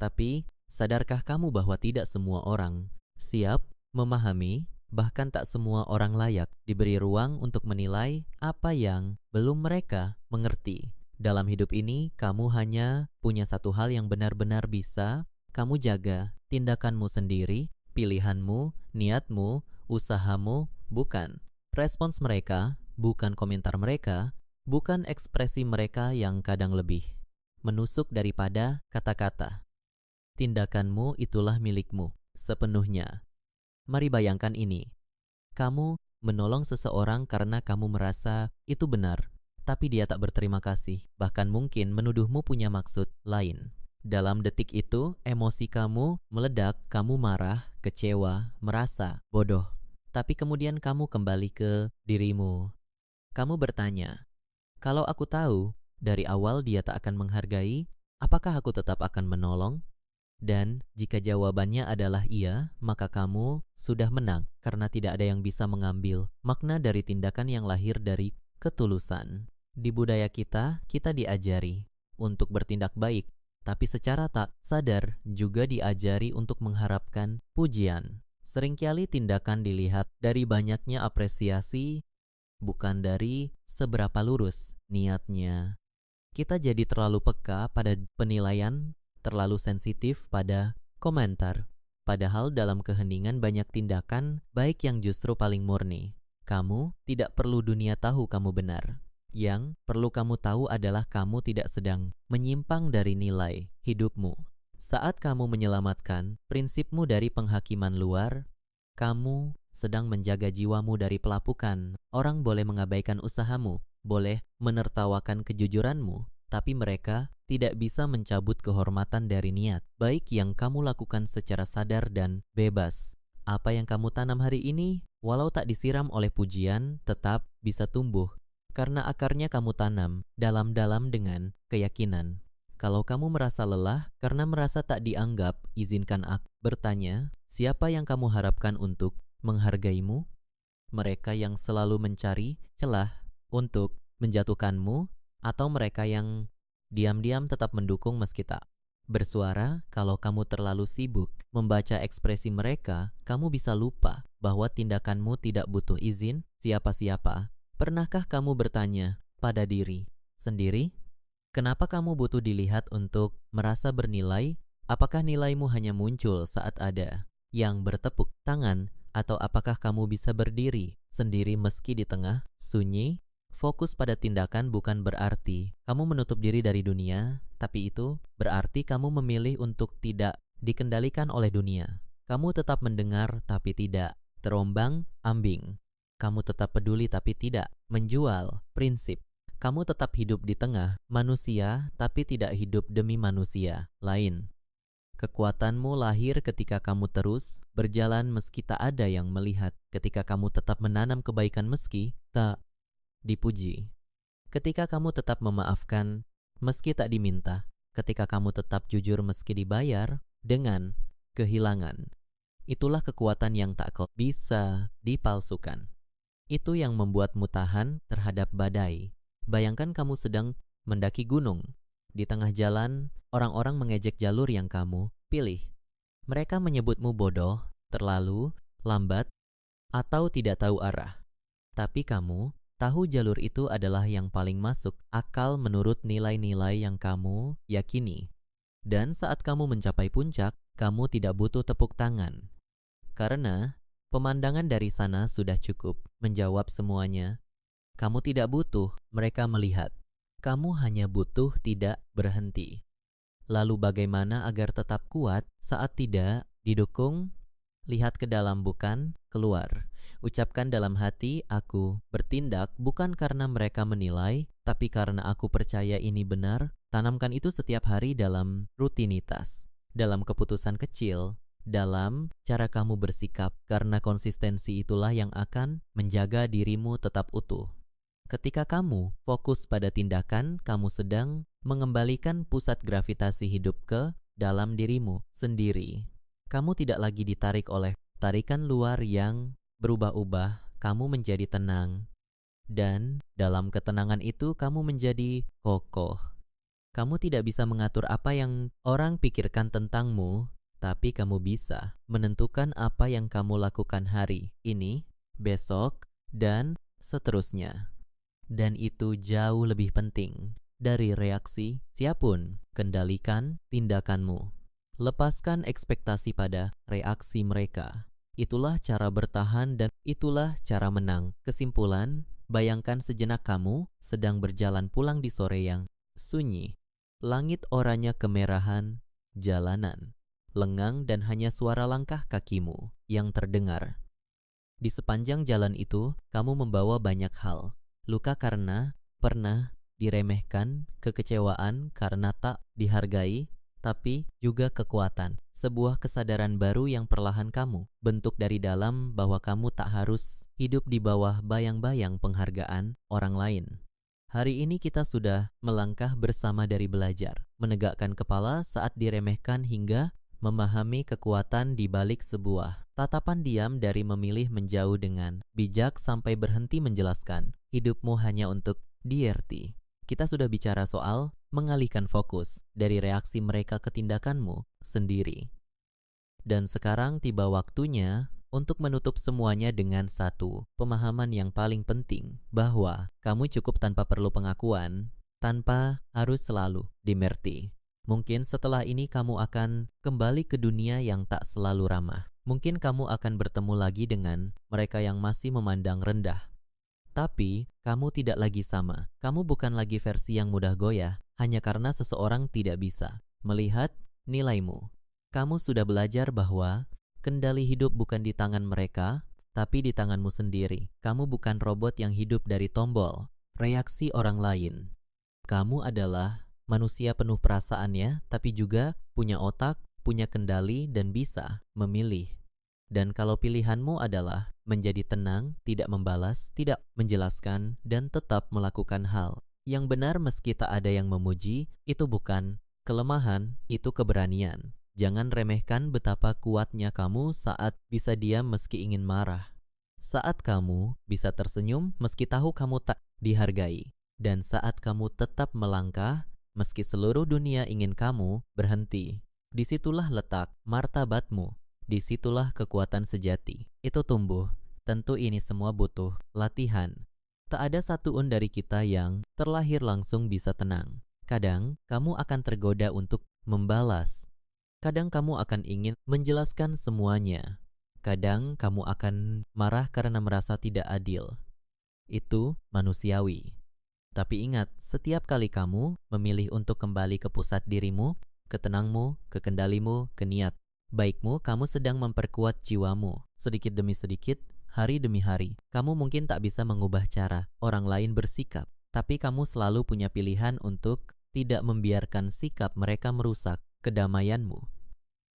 tapi sadarkah kamu bahwa tidak semua orang siap memahami, bahkan tak semua orang layak diberi ruang untuk menilai apa yang belum mereka mengerti. Dalam hidup ini, kamu hanya punya satu hal yang benar-benar bisa kamu jaga, tindakanmu sendiri, pilihanmu, niatmu, usahamu, bukan respons mereka, bukan komentar mereka, bukan ekspresi mereka yang kadang lebih menusuk daripada kata-kata. Tindakanmu itulah milikmu sepenuhnya. Mari bayangkan ini. Kamu menolong seseorang karena kamu merasa itu benar, tapi dia tak berterima kasih, bahkan mungkin menuduhmu punya maksud lain. Dalam detik itu, emosi kamu meledak, kamu marah, kecewa, merasa bodoh. Tapi kemudian kamu kembali ke dirimu. Kamu bertanya, kalau aku tahu dari awal dia tak akan menghargai, apakah aku tetap akan menolong? Dan jika jawabannya adalah iya, maka kamu sudah menang, karena tidak ada yang bisa mengambil makna dari tindakan yang lahir dari ketulusan. Di budaya kita diajari untuk bertindak baik, tapi secara tak sadar juga diajari untuk mengharapkan pujian. Seringkali tindakan dilihat dari banyaknya apresiasi, bukan dari seberapa lurus niatnya. Kita jadi terlalu peka pada penilaian, terlalu sensitif pada komentar. Padahal dalam keheningan banyak tindakan baik yang justru paling murni. Kamu tidak perlu dunia tahu kamu benar. Yang perlu kamu tahu adalah kamu tidak sedang menyimpang dari nilai hidupmu. Saat kamu menyelamatkan prinsipmu dari penghakiman luar, kamu sedang menjaga jiwamu dari pelapukan. Orang boleh mengabaikan usahamu, boleh menertawakan kejujuranmu, tapi mereka tidak bisa mencabut kehormatan dari niat baik yang kamu lakukan secara sadar dan bebas. Apa yang kamu tanam hari ini, walau tak disiram oleh pujian, tetap bisa tumbuh, karena akarnya kamu tanam dalam-dalam dengan keyakinan. Kalau kamu merasa lelah karena merasa tak dianggap, izinkan aku bertanya, siapa yang kamu harapkan untuk menghargaimu? Mereka yang selalu mencari celah untuk menjatuhkanmu, atau mereka yang diam-diam tetap mendukung meski tak bersuara? Kalau kamu terlalu sibuk membaca ekspresi mereka, kamu bisa lupa bahwa tindakanmu tidak butuh izin siapa-siapa. Pernahkah kamu bertanya pada diri sendiri, Kenapa kamu butuh dilihat untuk merasa bernilai? Apakah nilaimu hanya muncul saat ada yang bertepuk tangan, atau apakah kamu bisa berdiri sendiri meski di tengah sunyi? Fokus pada tindakan bukan berarti kamu menutup diri dari dunia, tapi itu berarti kamu memilih untuk tidak dikendalikan oleh dunia. Kamu tetap mendengar tapi tidak terombang-ambing. Kamu tetap peduli tapi tidak menjual prinsip. Kamu tetap hidup di tengah manusia tapi tidak hidup demi manusia lain. Kekuatanmu lahir ketika kamu terus berjalan meski tak ada yang melihat, ketika kamu tetap menanam kebaikan meski tak dipuji, ketika kamu tetap memaafkan meski tak diminta, ketika kamu tetap jujur meski dibayar dengan kehilangan. Itulah kekuatan yang tak kau bisa dipalsukan. Itu yang membuatmu tahan terhadap badai. Bayangkan kamu sedang mendaki gunung. Di tengah jalan, orang-orang mengejek jalur yang kamu pilih. Mereka menyebutmu bodoh, terlalu lambat, atau tidak tahu arah. Tapi kamu tahu jalur itu adalah yang paling masuk akal menurut nilai-nilai yang kamu yakini. Dan saat kamu mencapai puncak, kamu tidak butuh tepuk tangan. Karena pemandangan dari sana sudah cukup menjawab semuanya. Kamu tidak butuh mereka melihat. Kamu hanya butuh tidak berhenti. Lalu bagaimana agar tetap kuat saat tidak didukung? Lihat ke dalam bukan keluar. Ucapkan dalam hati, aku bertindak bukan karena mereka menilai, tapi karena aku percaya ini benar. Tanamkan itu setiap hari dalam rutinitas, dalam keputusan kecil, dalam cara kamu bersikap, karena konsistensi itulah yang akan menjaga dirimu tetap utuh. Ketika kamu fokus pada tindakan, kamu sedang mengembalikan pusat gravitasi hidup ke dalam dirimu sendiri. Kamu tidak lagi ditarik oleh tarikan luar yang berubah-ubah, kamu menjadi tenang. Dan dalam ketenangan itu kamu menjadi kokoh. Kamu tidak bisa mengatur apa yang orang pikirkan tentangmu, tapi kamu bisa menentukan apa yang kamu lakukan hari ini, besok, dan seterusnya. Dan itu jauh lebih penting dari reaksi siapapun. Kendalikan tindakanmu. Lepaskan ekspektasi pada reaksi mereka. Itulah cara bertahan dan itulah cara menang. Kesimpulan, bayangkan sejenak kamu sedang berjalan pulang di sore yang sunyi. Langit oranye kemerahan, jalanan lengang dan hanya suara langkah kakimu yang terdengar. Di sepanjang jalan itu, kamu membawa banyak hal. Luka karena pernah diremehkan, kekecewaan karena tak dihargai, tapi juga kekuatan. Sebuah kesadaran baru yang perlahan kamu bentuk dari dalam bahwa kamu tak harus hidup di bawah bayang-bayang penghargaan orang lain. Hari ini kita sudah melangkah bersama dari belajar, menegakkan kepala saat diremehkan hingga memahami kekuatan di balik sebuah tatapan diam, dari memilih menjauh dengan bijak sampai berhenti menjelaskan hidupmu hanya untuk diarti. Kita sudah bicara soal mengalihkan fokus dari reaksi mereka ke tindakanmu sendiri. Dan sekarang tiba waktunya untuk menutup semuanya dengan satu pemahaman yang paling penting, bahwa kamu cukup tanpa perlu pengakuan, tanpa harus selalu dimengerti. Mungkin setelah ini kamu akan kembali ke dunia yang tak selalu ramah. Mungkin kamu akan bertemu lagi dengan mereka yang masih memandang rendah. Tapi kamu tidak lagi sama. Kamu bukan lagi versi yang mudah goyah hanya karena seseorang tidak bisa melihat nilaimu. Kamu sudah belajar bahwa kendali hidup bukan di tangan mereka, tapi di tanganmu sendiri. Kamu bukan robot yang hidup dari tombol reaksi orang lain. Kamu adalah manusia penuh perasaannya, tapi juga punya otak, punya kendali, dan bisa memilih. Dan kalau pilihanmu adalah menjadi tenang, tidak membalas, tidak menjelaskan, dan tetap melakukan hal yang benar meski tak ada yang memuji, itu bukan kelemahan, itu keberanian. Jangan remehkan betapa kuatnya kamu saat bisa diam meski ingin marah. Saat kamu bisa tersenyum meski tahu kamu tak dihargai. Dan saat kamu tetap melangkah meski seluruh dunia ingin kamu berhenti. Disitulah letak martabatmu. Disitulah kekuatan sejati. Itu tumbuh. Tentu ini semua butuh latihan. Tak ada satu dari kita yang terlahir langsung bisa tenang. Kadang kamu akan tergoda untuk membalas. Kadang kamu akan ingin menjelaskan semuanya. Kadang kamu akan marah karena merasa tidak adil. Itu manusiawi. Tapi ingat, setiap kali kamu memilih untuk kembali ke pusat dirimu, ke tenangmu, ke kendalimu, ke niat baikmu, kamu sedang memperkuat jiwamu. Sedikit demi sedikit, hari demi hari. Kamu mungkin tak bisa mengubah cara orang lain bersikap, tapi kamu selalu punya pilihan untuk tidak membiarkan sikap mereka merusak kedamaianmu.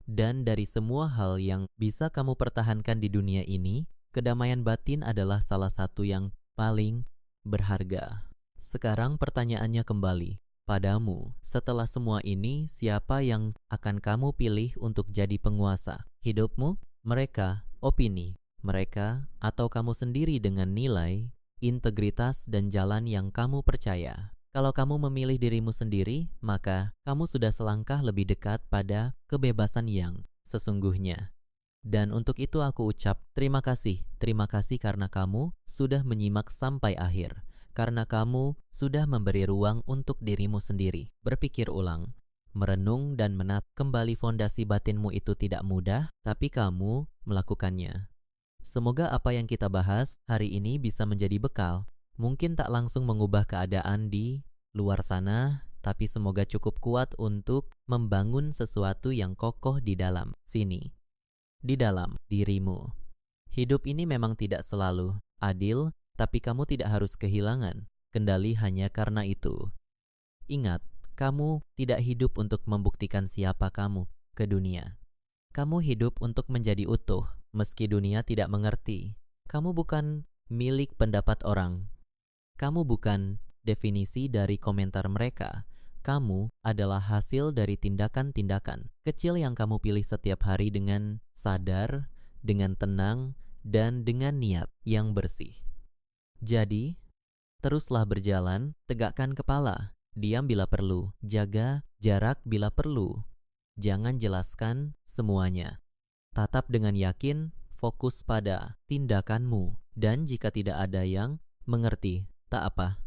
Dan dari semua hal yang bisa kamu pertahankan di dunia ini, kedamaian batin adalah salah satu yang paling berharga. Sekarang pertanyaannya kembali, padamu, setelah semua ini, siapa yang akan kamu pilih untuk jadi penguasa? Hidupmu, mereka, opini, mereka, atau kamu sendiri dengan nilai, integritas, dan jalan yang kamu percaya? Kalau kamu memilih dirimu sendiri, maka kamu sudah selangkah lebih dekat pada kebebasan yang sesungguhnya. Dan untuk itu aku ucap terima kasih karena kamu sudah menyimak sampai akhir. Karena kamu sudah memberi ruang untuk dirimu sendiri. Berpikir ulang, merenung dan menat kembali fondasi batinmu itu tidak mudah, tapi kamu melakukannya. Semoga apa yang kita bahas hari ini bisa menjadi bekal. Mungkin tak langsung mengubah keadaan di luar sana, tapi semoga cukup kuat untuk membangun sesuatu yang kokoh di dalam sini, di dalam dirimu. Hidup ini memang tidak selalu adil, tapi kamu tidak harus kehilangan kendali hanya karena itu. Ingat, kamu tidak hidup untuk membuktikan siapa kamu ke dunia. Kamu hidup untuk menjadi utuh, meski dunia tidak mengerti. Kamu bukan milik pendapat orang. Kamu bukan definisi dari komentar mereka. Kamu adalah hasil dari tindakan-tindakan kecil yang kamu pilih setiap hari dengan sadar, dengan tenang, dan dengan niat yang bersih. Jadi, teruslah berjalan, tegakkan kepala, diam bila perlu, jaga jarak bila perlu. Jangan jelaskan semuanya. Tatap dengan yakin, fokus pada tindakanmu, dan jika tidak ada yang mengerti, tak apa.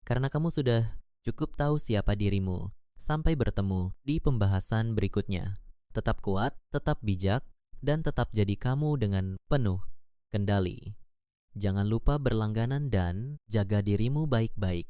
Karena kamu sudah cukup tahu siapa dirimu. Sampai bertemu di pembahasan berikutnya. Tetap kuat, tetap bijak, dan tetap jadi kamu dengan penuh kendali. Jangan lupa berlangganan dan jaga dirimu baik-baik.